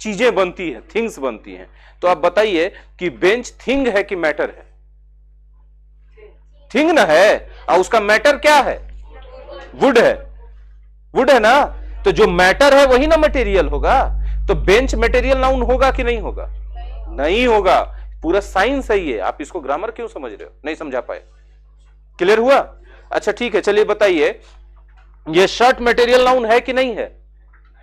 चीजें बनती हैं, थिंग्स बनती हैं। तो आप बताइए कि बेंच थिंग है कि मैटर है? थिंग ना है, और उसका मैटर क्या है? वुड है, वुड है ना, तो जो मैटर है वही ना मटेरियल होगा। तो बेंच मटेरियल नाउन होगा कि नहीं होगा? नहीं होगा। पूरा साइंस है ये, आप इसको ग्रामर क्यों समझ रहे हो? नहीं समझा पाए? क्लियर हुआ? अच्छा ठीक है, चलिए बताइए, ये शर्ट मटेरियल नाउन है कि नहीं है?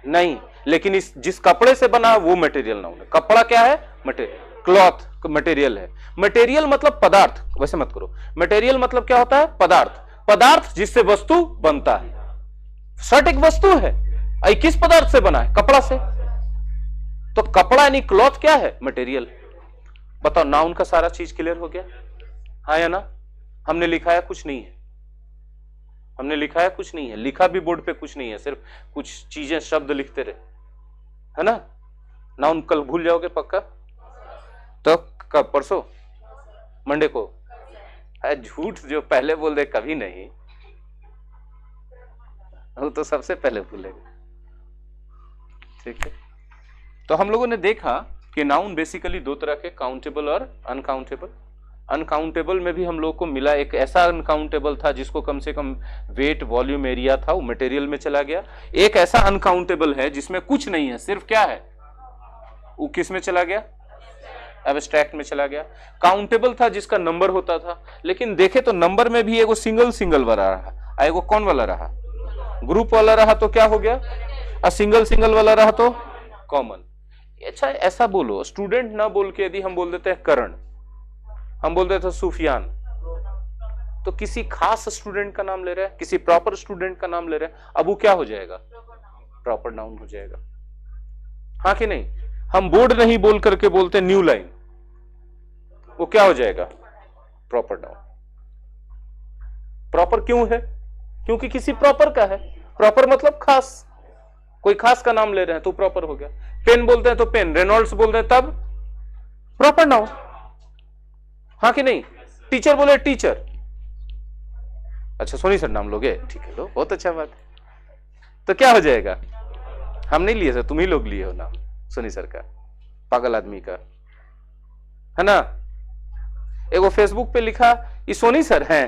नहीं, लेकिन इस जिस कपड़े से बना वो मटेरियल नाउन है। कपड़ा क्या है? मटेरियल, क्लॉथ मटेरियल है। मटेरियल मतलब पदार्थ, वैसे मत करो। मटेरियल मतलब क्या होता है? पदार्थ, पदार्थ जिससे वस्तु बनता है। शर्ट एक वस्तु है, किस पदार्थ से बना है? कपड़ा से। तो कपड़ा यानी क्लॉथ क्या है? मटेरियल। बताओ, नाउन का सारा चीज क्लियर हो गया? हाँ या ना? हमने लिखा है कुछ नहीं है, हमने लिखा है कुछ नहीं है, लिखा भी बोर्ड पे कुछ नहीं है, सिर्फ कुछ चीजें शब्द लिखते रहे, है ना? नाउन कल भूल जाओगे पक्का? तो कब? परसों, मंडे को? झूठ जो पहले बोल दे कभी नहीं, वो तो सबसे पहले भूलेगा। ठीक है, तो हम लोगों ने देखा कि नाउन बेसिकली दो तरह के, काउंटेबल और अनकाउंटेबल। अनकाउंटेबल में भी हम लोग को मिला एक ऐसा अनकाउंटेबल था जिसको कम से कम वेट, वॉल्यूम, एरिया था, वो मटेरियल में चला गया। एक ऐसा अनकाउंटेबल है जिसमें कुछ नहीं है, सिर्फ क्या है, वो किस में चला गया? एब्स्ट्रैक्ट में चला गया। काउंटेबल था जिसका नंबर होता था, लेकिन देखे तो नंबर में भी एगो सिंगल सिंगल वाला रहा, एगो कौन वाला रहा? ग्रुप वाला रहा, तो क्या हो गया? सिंगल सिंगल वाला रहा तो कॉमन। अच्छा ऐसा बोलो, स्टूडेंट ना बोल के यदि हम बोल देते हैं करण, हम बोल देते हैं सुफियान, तो किसी खास स्टूडेंट का नाम ले रहे हैं, किसी प्रॉपर स्टूडेंट का नाम ले रहे हैं, अब वो क्या हो जाएगा? प्रॉपर नाउन हो जाएगा। हाँ कि नहीं? हम बोर्ड नहीं बोल करके बोलते न्यू लाइन, वो क्या हो जाएगा? Proper noun. प्रॉपर क्यों है? क्योंकि किसी प्रॉपर का है। प्रॉपर मतलब खास, कोई खास का नाम ले रहे हैं तो प्रॉपर हो गया। पेन बोलते हैं तो पेन, रेनॉल्ड्स बोल रहे हैं तब प्रॉपर नाउन। हाँ कि नहीं? टीचर बोले टीचर, अच्छा सोनी सर नाम लोगे, ठीक है लो, बहुत अच्छा बात है। तो क्या हो जाएगा? हम नहीं लिए सर, तुम ही लोग लिए हो नाम सोनी सर का, पागल आदमी का, है ना? एगो फेसबुक पे लिखा ये सोनी सर हैं।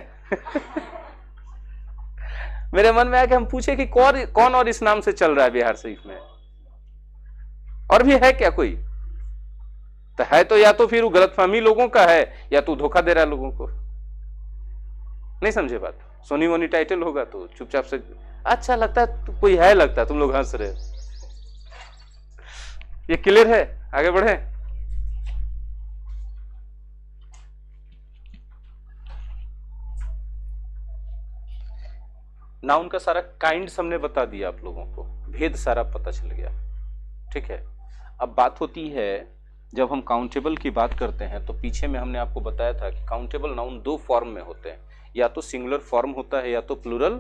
मेरे मन में आया कि हम पूछे कि कौन और इस नाम से चल रहा है बिहार शरीफ में, और भी है क्या कोई? तो है तो या तो फिर वो गलतफहमी लोगों का है, या तो धोखा दे रहा है लोगों को। नहीं समझे बात? सोनी वोनी टाइटल होगा तो चुपचाप से अच्छा लगता है, तो कोई है लगता है, तुम लोग हंस रहे। ये क्लियर है? आगे बढ़े। नाउन का सारा काइंड्स हमने बता दिया आप लोगों को, भेद सारा पता चल गया। ठीक है, अब बात होती है जब हम काउंटेबल की बात करते हैं, तो पीछे में हमने आपको बताया था कि काउंटेबल नाउन दो फॉर्म में होते हैं, या तो सिंगुलर फॉर्म होता है या तो प्लूरल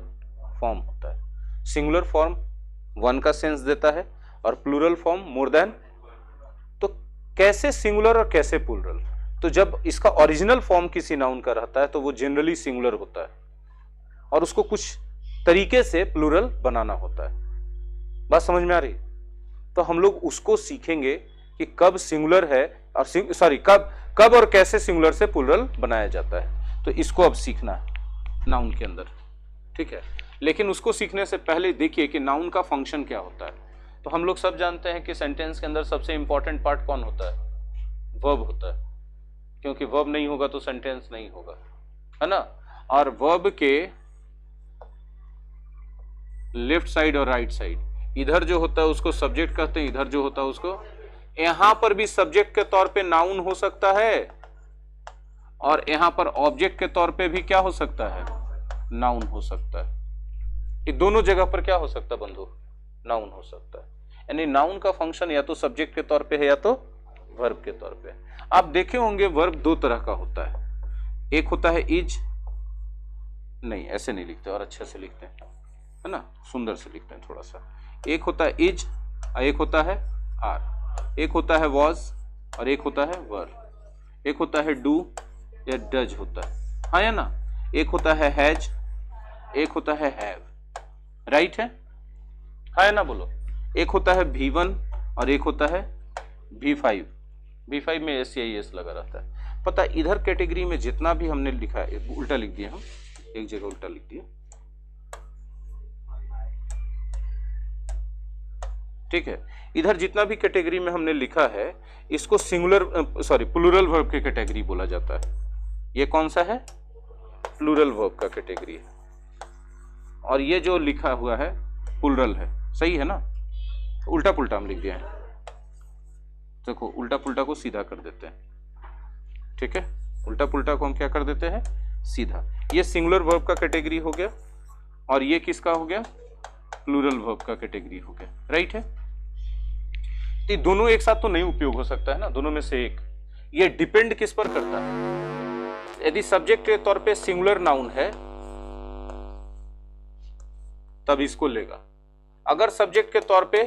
फॉर्म होता है। सिंगुलर फॉर्म वन का सेंस देता है और प्लूरल फॉर्म मोर देन। तो कैसे सिंगुलर और कैसे प्लूरल? तो जब इसका ओरिजिनल फॉर्म किसी नाउन का रहता है तो वो जनरली सिंगुलर होता है और उसको कुछ तरीके से प्लूरल बनाना होता है। बात समझ में आ रही? तो हम लोग उसको सीखेंगे कि कब सिंगुलर है और कब और कैसे सिंगुलर से प्लूरल बनाया जाता है। तो इसको अब सीखना है नाउन के अंदर, ठीक है। लेकिन उसको सीखने से पहले देखिए कि नाउन का फंक्शन क्या होता है। तो हम लोग सब जानते हैं कि सेंटेंस के अंदर सबसे इंपॉर्टेंट पार्ट कौन होता है? वर्ब होता है, क्योंकि वर्ब नहीं होगा तो सेंटेंस नहीं होगा, है ना। और वर्ब के लेफ्ट साइड और राइट साइड, इधर जो होता है उसको सब्जेक्ट कहते हैं, इधर जो होता है उसको, यहां पर भी सब्जेक्ट के तौर पे नाउन हो सकता है और यहां पर ऑब्जेक्ट के तौर पे भी क्या हो सकता है? नाउन हो सकता है। ये दोनों जगह पर क्या हो सकता है बंधु? नाउन हो सकता है। यानी नाउन का फंक्शन या तो सब्जेक्ट के तौर पे है या तो वर्ब के तौर पे। आप देखे होंगे वर्ब दो तरह का होता है, एक होता है इज, नहीं ऐसे नहीं लिखते और अच्छे से लिखते हैं, है ना, सुंदर से लिखते हैं थोड़ा सा। एक होता है इज और एक होता है आर, एक होता है वॉज और एक होता है वर, एक होता है डू या डज होता है, हाँ या ना। एक होता है हैज, एक होता है हैव, राइट है, हाँ या ना बोलो। एक होता है V1 और एक होता है V5। V5 में एस या एस लगा रहता है। पता है इधर कैटेगरी में जितना भी हमने लिखा है, उल्टा लिख दिया हम, एक जगह उल्टा लिख दिया, ठीक है। इधर जितना भी कैटेगरी में हमने लिखा है इसको प्लूरल वर्ब की कैटेगरी बोला जाता है। ये कौन सा है? प्लूरल वर्ब का कैटेगरी है। और ये जो लिखा हुआ है प्लूरल है, सही है ना? उल्टा पुल्टा हम लिख दिया है, देखो उल्टा पुल्टा को सीधा कर देते हैं, ठीक है। उल्टा पुल्टा को हम क्या कर देते हैं? सीधा। ये सिंगुलर वर्ब का कैटेगरी हो गया और ये किसका हो गया? प्लूरल वर्ब का कैटेगरी हो गया, राइट है। तो ये दोनों एक साथ तो नहीं उपयोग हो सकता है ना, दोनों में से एक। ये डिपेंड किस पर करता है? यदि सब्जेक्ट के तौर पे सिंगुलर नाउन है तब इसको लेगा। अगर सब्जेक्ट के तौर पे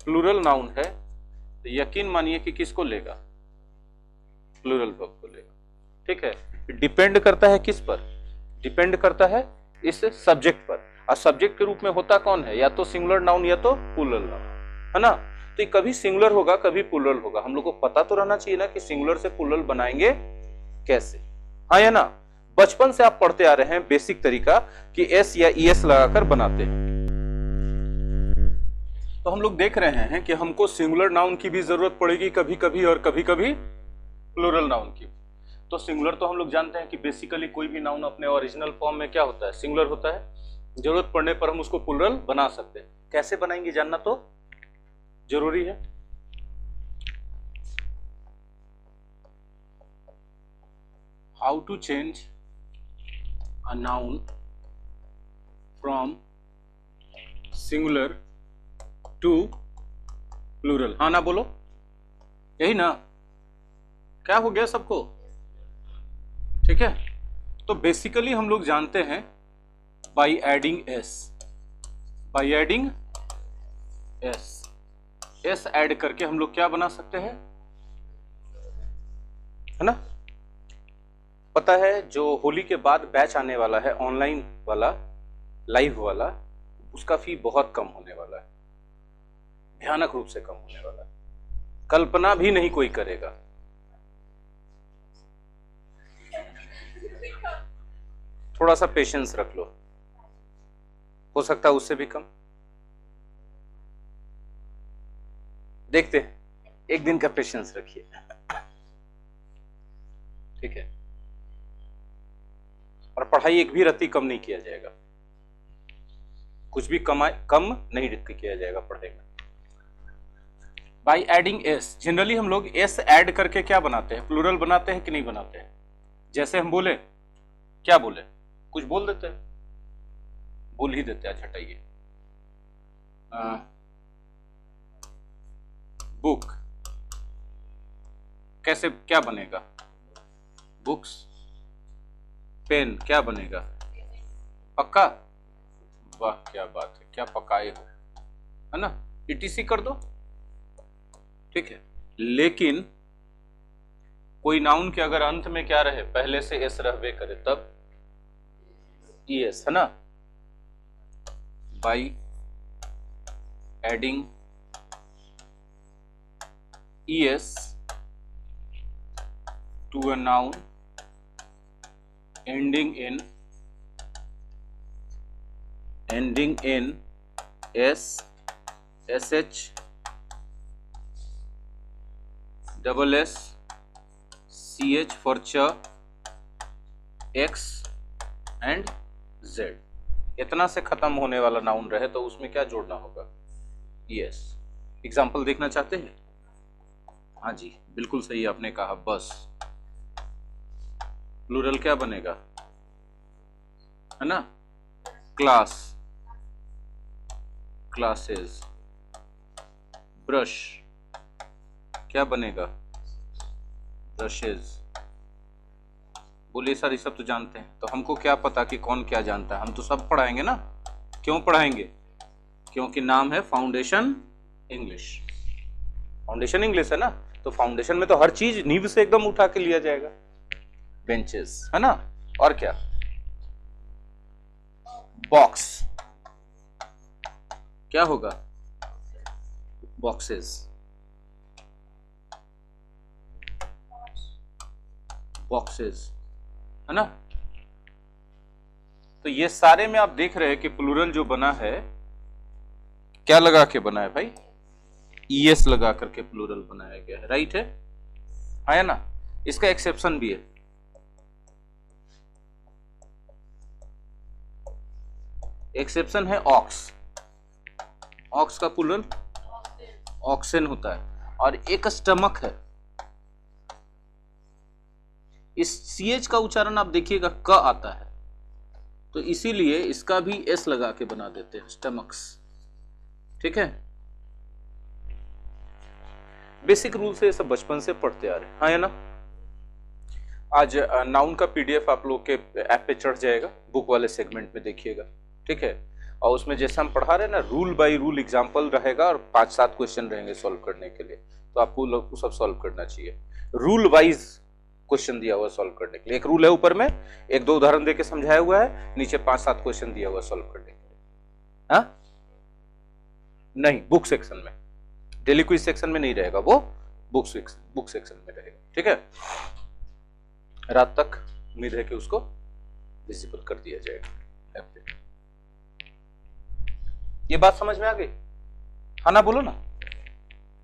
प्लूरल नाउन है तो यकीन मानिए कि किसको लेगा? प्लूरल वर्ब को लेगा, ठीक है। डिपेंड करता है किस पर? डिपेंड करता है इस सब्जेक्ट पर। और सब्जेक्ट के रूप में होता कौन है? या तो सिंगुलर नाउन या तो प्लूरल नाउन, है ना। तो ये कभी सिंगुलर होगा कभी प्लूरल होगा। हम लोग को पता तो रहना चाहिए ना कि सिंगुलर से प्लूरल बनाएंगे कैसे, हाँ या ना। बचपन से आप पढ़ते आ रहे हैं बेसिक तरीका कि एस या ईएस लगाकर बनाते हैं। तो हम लोग देख रहे हैं कि हमको सिंगुलर नाउन की भी जरूरत पड़ेगी कभी कभी और कभी कभी प्लूरल नाउन की। तो सिंगुलर तो हम लोग जानते हैं कि बेसिकली कोई भी नाउन अपने ओरिजिनल फॉर्म में क्या होता है? सिंगुलर होता है। जरूरत पड़ने पर हम उसको प्लूरल बना सकते हैं। कैसे बनाएंगे जानना तो जरूरी है। How to change a noun from singular to plural. हाँ ना बोलो, यही ना? क्या हो गया सबको? ठीक है। तो बेसिकली हम लोग जानते हैं by adding S, by adding S add करके हम लोग क्या बना सकते हैं, है ना। पता है जो होली के बाद बैच आने वाला है ऑनलाइन वाला, लाइव वाला, उसका फी बहुत कम होने वाला है, भयानक रूप से कम होने वाला है। कल्पना भी नहीं कोई करेगा। थोड़ा सा पेशेंस रख लो, हो सकता है उससे भी कम। देखते हैं, एक दिन का पेशेंस रखिए, ठीक है। और पढ़ाई एक भी रत्ती कम नहीं किया जाएगा, कुछ भी कम नहीं किया जाएगा पढ़ाई में। बाई एडिंग एस, जनरली हम लोग एस ऐड करके क्या बनाते हैं? प्लूरल बनाते हैं कि नहीं बनाते हैं? जैसे हम बोले, क्या बोले? कुछ बोल देते हैं, बोल ही देते हैं। अच्छा हटाइए, बुक कैसे क्या बनेगा? बुक्स। पेन क्या बनेगा? पक्का? वाह क्या बात है, क्या पकाए हो, है ना। ईटीसी कर दो, ठीक है। लेकिन कोई नाउन के अगर अंत में क्या रहे, पहले से एस रहबे करे तब ईएस, है ना। By adding ES to a noun ending in s, sh, double s, ch for ch, x and z, इतना से खत्म होने वाला नाउन रहे तो उसमें क्या जोड़ना होगा? yes। एग्जाम्पल देखना चाहते हैं? हाँ जी बिल्कुल सही आपने कहा, बस। प्लूरल क्या बनेगा, है ना। Class, classes. ब्रश क्या बनेगा? ब्रशेस। बोलिए सर ये सब तो जानते हैं, तो हमको क्या पता कि कौन क्या जानता है? हम तो सब पढ़ाएंगे ना। क्यों पढ़ाएंगे? क्योंकि नाम है फाउंडेशन इंग्लिश। फाउंडेशन इंग्लिश है ना, तो फाउंडेशन में तो हर चीज नींव से एकदम उठा के लिया जाएगा। बेंचेस, है ना। और क्या? बॉक्स क्या होगा? बॉक्सेस। बॉक्सेस, है ना। तो ये सारे में आप देख रहे हैं कि प्लूरल जो बना है क्या लगा के बना है भाई? ईएस लगा करके प्लूरल बनाया गया है, राइट है ना? इसका एक्सेप्शन भी है। एक्सेप्शन है ऑक्स। ऑक्स का प्लूरल ऑक्सेन होता है। और एक स्टमक है। इस सीएच का उच्चारण आप देखिएगा क आता है, तो इसीलिए इसका भी एस लगा के बना देते हैं, स्टमक्स। ठीक है, बेसिक रूल से सब बचपन से पढ़ते आ रहे हैं, हाँ या ना? आज नाउन का पीडीएफ आप लोग के ऐप पे चढ़ जाएगा, बुक वाले सेगमेंट में देखिएगा। ठीक है, और उसमें जैसे हम पढ़ा रहे हैं ना, रूल बाय रूल एग्जांपल रहेगा और 5-7 क्वेश्चन रहेंगे सॉल्व करने के लिए, तो आपको लोग को सब सॉल्व करना चाहिए। रूल वाइज क्वेश्चन दिया हुआ सॉल्व करने के लिए, एक रूल है ऊपर में, 1-2 उदाहरण देके समझाया हुआ है, नीचे 5-7 क्वेश्चन दिया हुआ सॉल्व करने के लिए। हाँ नहीं, बुक सेक्शन में, डेली क्विज सेक्शन में नहीं रहेगा वो, बुक सेक्शन में रहेगा। ठीक है, रात तक उम्मीद है कि उसको विजिबल कर दिया जाएगा ऐप पे। ये बात समझ में आ गई? हाँ ना, बोलो ना।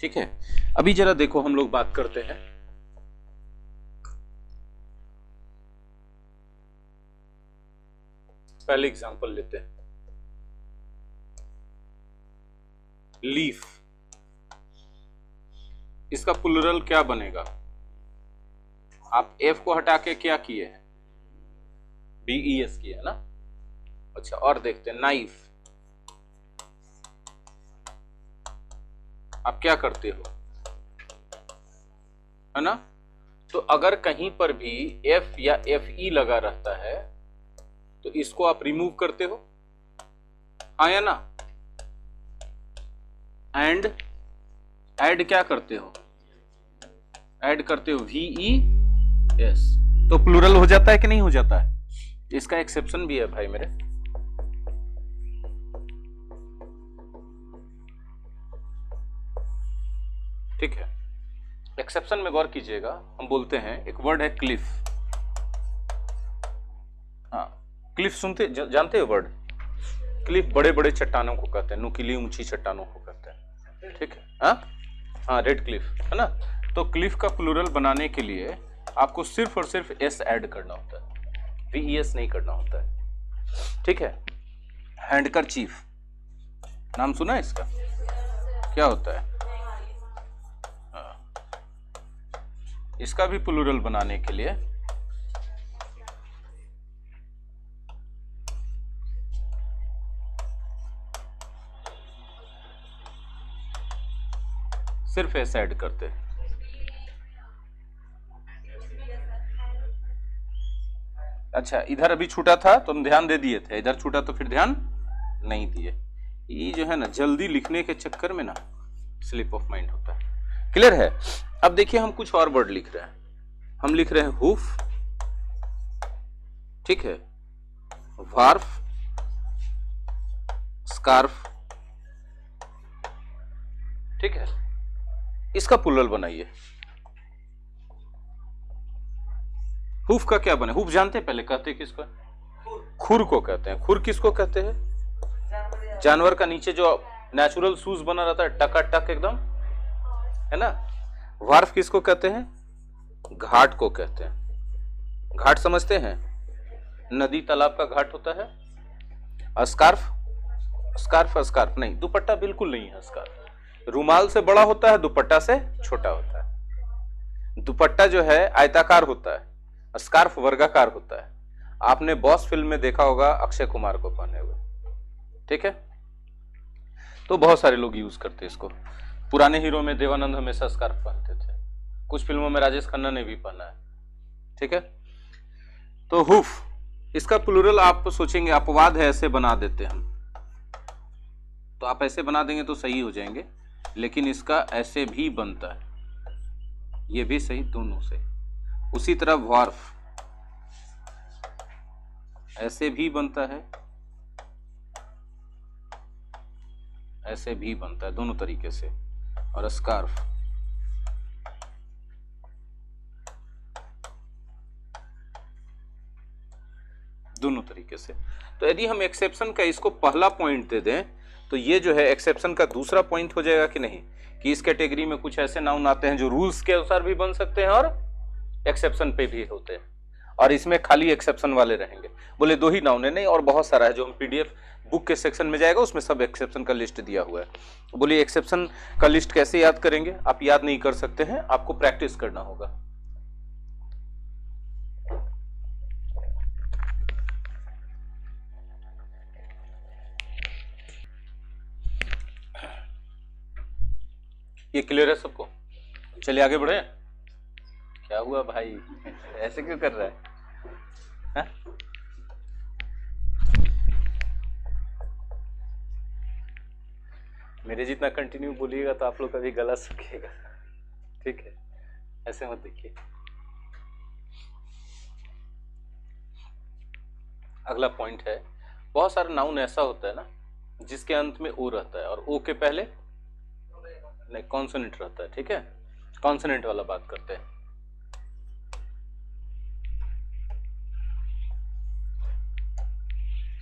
ठीक है, अभी जरा देखो, हम लोग बात करते हैं पहले एग्जांपल लेते हैं। लीफ, इसका प्लूरल क्या बनेगा? आप एफ को हटा के क्या किए हैं? बीईएस किए है ना। अच्छा, और देखते हैं नाइफ, आप क्या करते हो, है ना? तो अगर कहीं पर भी एफ या एफ ई लगा रहता है तो इसको आप रिमूव करते हो, हाँ या ना? एंड ऐड क्या करते हो? ऐड करते हो VES, तो प्लूरल हो जाता है कि नहीं हो जाता है? इसका एक्सेप्शन भी है भाई मेरे। ठीक है, एक्सेप्शन में गौर कीजिएगा। हम बोलते हैं, एक वर्ड है क्लिफ। हाँ, क्लिफ सुनते जानते हो वर्ड? क्लिफ बड़े बड़े चट्टानों को कहते हैं, नुकीली ऊंची चट्टानों को कहते हैं। ठीक है, हाँ, रेड क्लिफ, है ना? तो क्लिफ का प्लूरल बनाने के लिए आपको सिर्फ और सिर्फ एस ऐड करना होता है, VES नहीं करना होता है। ठीक है, हैंडकरचीफ, नाम सुना है इसका? क्या होता है? इसका भी प्लूरल बनाने के लिए सिर्फ एस ऐड करते हैं। अच्छा, इधर अभी छूटा था तो हम ध्यान दे दिए थे, इधर छूटा तो फिर ध्यान नहीं दिए। ये जो है ना, जल्दी लिखने के चक्कर में ना स्लिप ऑफ माइंड होता है। क्लियर है? अब देखिए, हम कुछ और वर्ड लिख रहे हैं। हम लिख रहे हैं हुफ, ठीक है, वार्फ, स्कार्फ। ठीक है, इसका प्लूरल बनाइए। हुफ का क्या बने? हुफ जानते हैं? पहले कहते हैं किसको? खुर को कहते हैं। खुर किसको कहते हैं? जानवर का नीचे जो नेचुरल शूज बना रहता है, टकाटक एकदम, है ना? वार्फ किसको कहते हैं? घाट को कहते हैं। घाट समझते हैं? नदी तालाब का घाट होता है। स्कार्फ, स्कार्फ स्कार्फ नहीं, दुपट्टा बिल्कुल नहीं है। स्कार्फ रुमाल से बड़ा होता है, दुपट्टा से छोटा होता है। दुपट्टा जो है आयताकार होता है, स्कार्फ वर्गाकार होता है। आपने बॉस फिल्म में देखा होगा अक्षय कुमार को पहने हुए। ठीक है, तो बहुत सारे लोग यूज करते हैं इसको। पुराने हीरो में देवानंद हमेशा स्कार्फ पहनते थे, कुछ फिल्मों में राजेश खन्ना ने भी पहना है। ठीक है, तो हुफ, इसका प्लूरल आप सोचेंगे अपवाद है, ऐसे बना देते हम, तो आप ऐसे बना देंगे तो सही हो जाएंगे, लेकिन इसका ऐसे भी बनता है, ये भी सही, दोनों से। उसी तरह वार्फ ऐसे भी बनता है, ऐसे भी बनता है, दोनों तरीके से। और स्कार्फ दोनों तरीके से। तो यदि हम एक्सेप्शन का इसको पहला पॉइंट दे दें तो ये जो है एक्सेप्शन का दूसरा पॉइंट हो जाएगा कि नहीं, कि इस कैटेगरी में कुछ ऐसे नाउन आते हैं जो रूल्स के अनुसार भी बन सकते हैं और एक्सेप्शन पे भी होते हैं, और इसमें खाली एक्सेप्शन वाले रहेंगे। बोले 2 ही नाउन है, नहीं और बहुत सारा है, जो हम पीडीएफ बुक के सेक्शन में जाएगा उसमें सब एक्सेप्शन का लिस्ट दिया हुआ है। बोलिए एक्सेप्शन का लिस्ट कैसे याद करेंगे? आप याद नहीं कर सकते हैं, आपको प्रैक्टिस करना होगा। ये क्लियर है सबको? चलिए आगे बढ़े। क्या हुआ भाई, ऐसे क्यों कर रहा है? हा? मेरे जितना कंटिन्यू बोलिएगा तो आप लोग कभी गला सूखेगा, ठीक है? ऐसे मत देखिए। अगला पॉइंट है, बहुत सारा नाउन ऐसा होता है ना जिसके अंत में ओ रहता है और ओ के पहले नहीं कॉन्सोनेंट रहता है, ठीक है? कॉन्सोनेंट वाला बात करते हैं।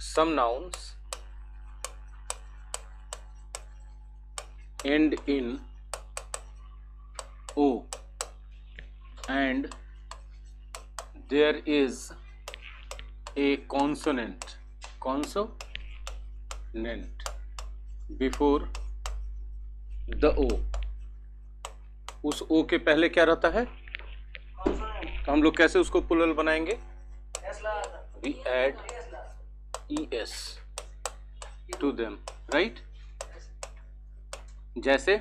Some nouns end in O and there is a consonant before the O. उस O के पहले क्या रहता है? तो हम लोग कैसे उसको प्लूरल बनाएंगे? We add es to them, right? जैसे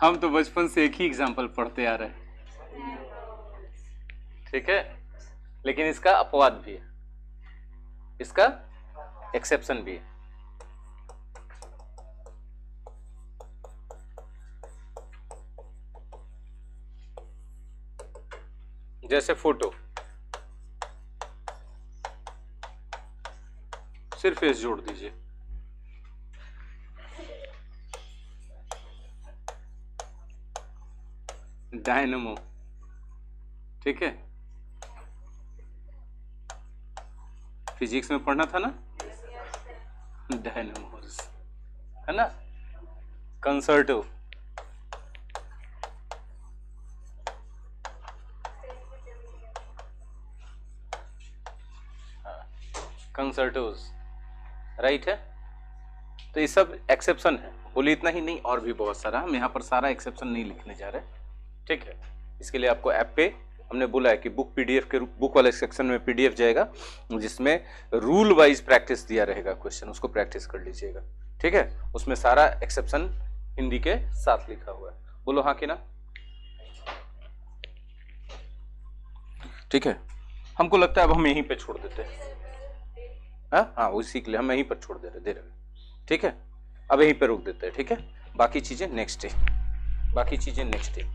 हम तो बचपन से एक ही एग्जाम्पल पढ़ते आ रहे हैं, ठीक है? लेकिन इसका अपवाद भी है, इसका एक्सेप्शन भी है। जैसे फोटो, सिर्फ एस जोड़ दीजिए। डायनमो, ठीक है? फिजिक्स में पढ़ना था ना, डायनमोस, है ना? कंसर्टो, कंसर्टोज, राइट है? तो ये सब एक्सेप्शन है। बोलिए इतना ही नहीं, और भी बहुत सारा, हम यहाँ पर सारा एक्सेप्शन नहीं लिखने जा रहे, ठीक है? इसके लिए आपको ऐप पे हमने बोला है कि बुक पीडीएफ के बुक वाले सेक्शन में पीडीएफ जाएगा जिसमें रूल वाइज प्रैक्टिस दिया रहेगा क्वेश्चन, उसको प्रैक्टिस कर लीजिएगा, ठीक है? उसमें सारा एक्सेप्शन हिंदी के साथ लिखा हुआ है। बोलो हाँ कि ना? ठीक है, हमको लगता है अब हम यहीं पे छोड़ देते हैं। हाँ, उसी के लिए हम यहीं पर छोड़ दे रहे, ठीक है? अब यहीं पे रोक देते हैं, ठीक है? बाकी चीजें नेक्स्ट डे।